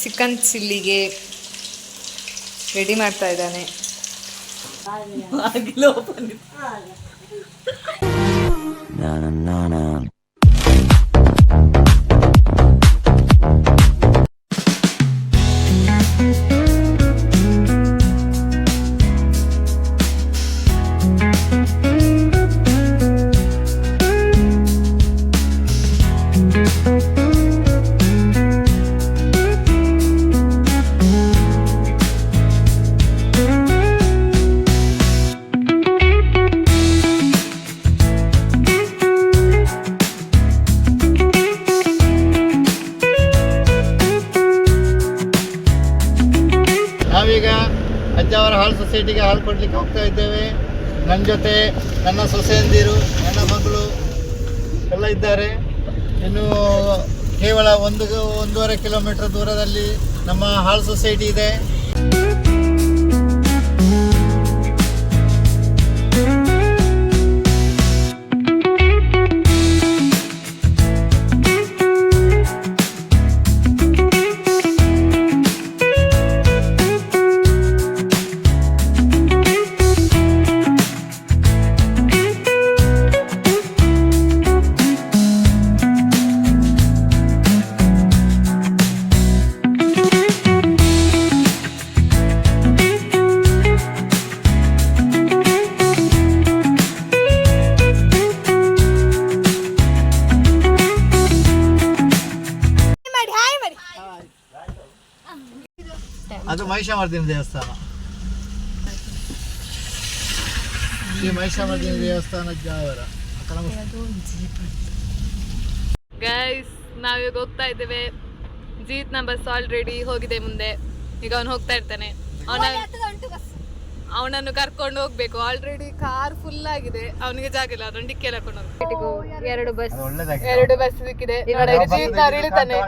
Chicken ಚಿಲ್ಲಿಗೆ ready ಮಾಡ್ತಾ ಇದ್ದಾನೆ. ನಾವೀಗ ಅಜ್ಜಾವರ ಹಾಲು ಸೊಸೈಟಿಗೆ ಹಾಲು ಕೊಡ್ಲಿಕ್ಕೆ ಹೋಗ್ತಾ ಇದ್ದೇವೆ. ನನ್ನ ಜೊತೆ ನನ್ನ ಸೊಸೆಯಂದಿರು, ನನ್ನ ಮಗಳು ಎಲ್ಲ ಇದ್ದಾರೆ. ಇನ್ನು ಕೇವಲ 1-1.5 ಕಿಲೋಮೀಟರ್ ದೂರದಲ್ಲಿ ನಮ್ಮ ಹಾಲು ಸೊಸೈಟಿ ಇದೆ. ಅದು ಮಹಿಷಾಮರ್ದಿನಿ ದೇವಸ್ಥಾನ. ಶ್ರೀ ಮಹಿಷಾಮರ್ದಿನಿ ದೇವಸ್ಥಾನ ಜಾವರ. ಗೈಸ್, ನಾವೀಗ ಹೋಗ್ತಾ ಇದ್ದೇವೆ. ಜೀತ್ ನ ಬಸ್ ಆಲ್ರೆಡಿ ಹೋಗಿದೆ ಮುಂದೆ. ಈಗ ಅವನು ಹೋಗ್ತಾ ಇರ್ತಾನೆ. ಅವನನ್ನು ಕರ್ಕೊಂಡು ಹೋಗ್ಬೇಕು. ಆಲ್ರೆಡಿ ಕಾರ್ ಫುಲ್ ಆಗಿದೆ, ಅವನಿಗೆ ಜಾಗ ಇಲ್ಲ. ಅದನ್ನು ಡಿಕ್ಕಿ ಹಾಕೊಂಡು ಹೋಗ್ಬೇಕು. 2 ಬಸ್ ಸಿಕ್ಕಿದೆ. ಜೀತ್ ಅವ್ರು ಇಳಿತಾನೆ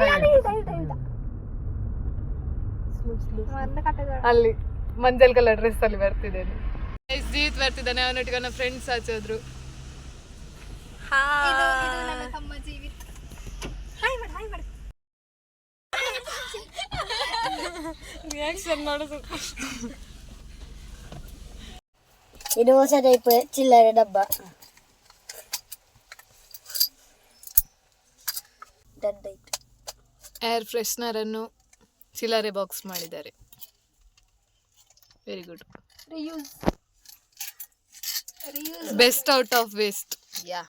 ಅಲ್ಲಿ ಮಂಜಲ್ ಕಲರ್ ಡ್ರೆಸ್ ಅಲ್ಲಿ ಬರ್ತಿದ್ದೇನೆ. ಜೀತ್ ಬರ್ತಿದ್ದಾನೆ, ಅವನೊಟ್ಟಿಗೆ ನನ್ನ ಫ್ರೆಂಡ್ಸ್ ಆಚೆ ಹೋದ್ರು. ರಿಯಾಕ್ಷನ್ ಮಾಡೋದು. ಇದು ಹೊಸ ಟೈಪ್ ಚಿಲ್ಲರೆ ಡಬ್ಬ. ಏರ್ ಫ್ರೆಶ್ನರ್ ಅನ್ನು ಚಿಲ್ಲರೆ ಬಾಕ್ಸ್ ಮಾಡಿದ್ದಾರೆ. Very good. Best out of waste. Yeah,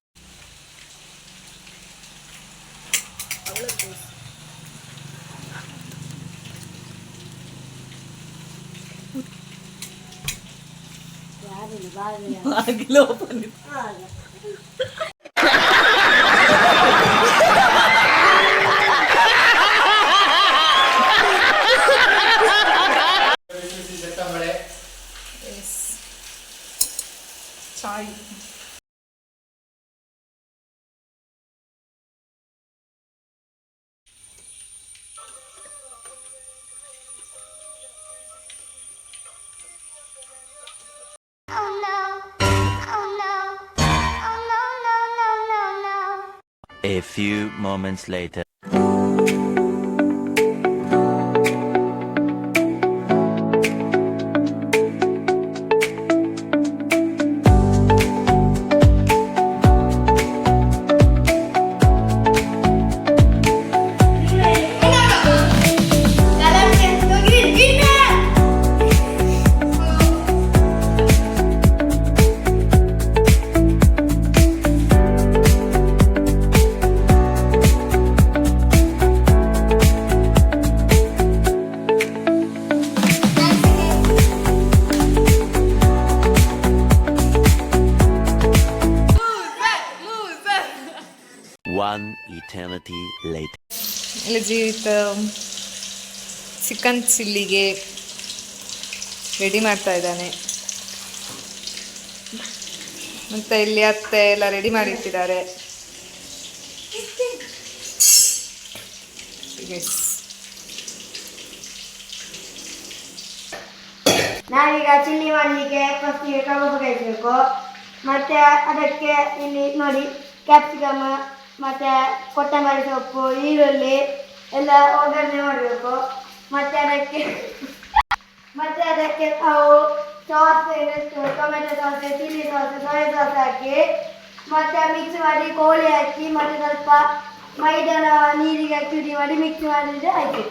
chai. A few moments later. One eternity later. ಇಲ್ಲಿ ಜೀತ್ ಚಿಕನ್ ಚಿಲ್ಲಿಗೆ ರೆಡಿ ಮಾಡ್ತಾ ಇದ್ದಾನೆ. ಮತ್ತು ಇಲ್ಲಿ ಅತ್ತೆ ಎಲ್ಲ ರೆಡಿ ಮಾಡಿಟ್ಟಿದ್ದಾರೆ. ನಾವೀಗ ಚಿಲ್ಲಿ ಮಾಡಲಿಕ್ಕೆ ಫಸ್ಟಿಗೆ ಕಬಾಬ್ ಕಾಯಿಸಬೇಕು. ಮತ್ತು ಅದಕ್ಕೆ ಇಲ್ಲಿ ನೋಡಿ ಕ್ಯಾಪ್ಸಿಕಮ್ ಮತ್ತು ಕೊತ್ತಂಬರಿ ಸೊಪ್ಪು, ಈರುಳ್ಳಿ ಎಲ್ಲ ಒಗ್ಗರಣೆ ಮಾಡಬೇಕು. ಮತ್ತೆ ಅದಕ್ಕೆ ನಾವು sauce, tomato sauce, chilli sauce, soya sauce ಹಾಕಿ ಮತ್ತೆ ಮಿಕ್ಸ್ ಮಾಡಿ ಕೋಳಿ ಹಾಕಿ ಮತ್ತೆ ಸ್ವಲ್ಪ ಮೈದಾನ ನೀರಿಗೆ ಹಾಕಿ ಪುಡಿ ಮಾಡಿ ಮಿಕ್ಸ್ ಮಾಡಿದ್ರೆ ಆಯ್ತು.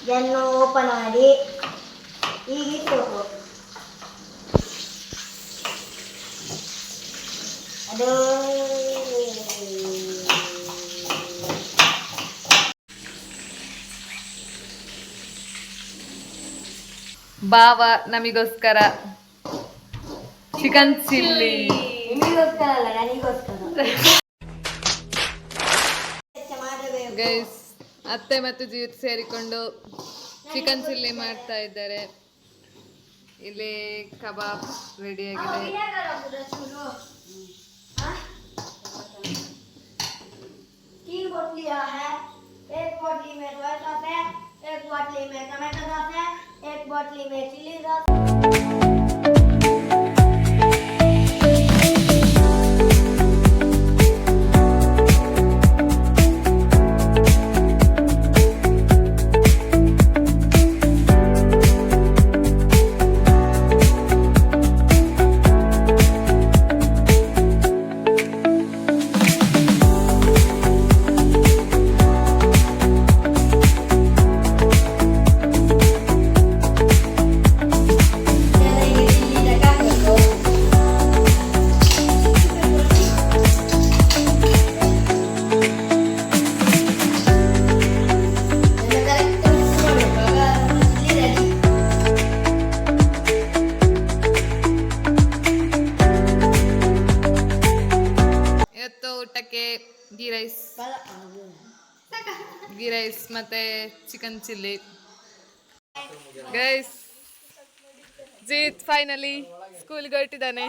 ಇದನ್ನು ಓಪನ್ ಮಾಡಿ ಈಗ ಇಟ್ಟು ಅದು ಬಾವ ನಮಿಗೋಸ್ಕರ ಚಿಕನ್ ಚಿಲ್ಲಿ. ನಿಮಗೋಸ್ಕರ ಅಲ್ಲ, ನನಗೋಸ್ಕರ. ಗೈಸ್, ಅತ್ತೆ ಮತ್ತು ಜೀವಿತ್ ಸೇರಿಕೊಂಡು ಚಿಕನ್ ಚಿಲ್ಲಿ ಮಾಡ್ತಾ ಇದ್ದಾರೆ. ಇಲ್ಲಿ ಕಬಾಬ್ ರೆಡಿ ಆಗಿದೆ. तीन बोतलियाँ है, एक बोतली में सोया सॉस है, एक बोतली में टमाटो सॉस है, एक बोतली में चिली सॉस। ಇವತ್ತು ಊಟಕ್ಕೆ ಗೀ ರೈಸ್ ಮತ್ತೆ chicken chilli. Guys, Jeet finally ಸ್ಕೂಲ್ಗೆ ಹೊರಟಿದ್ದಾನೆ.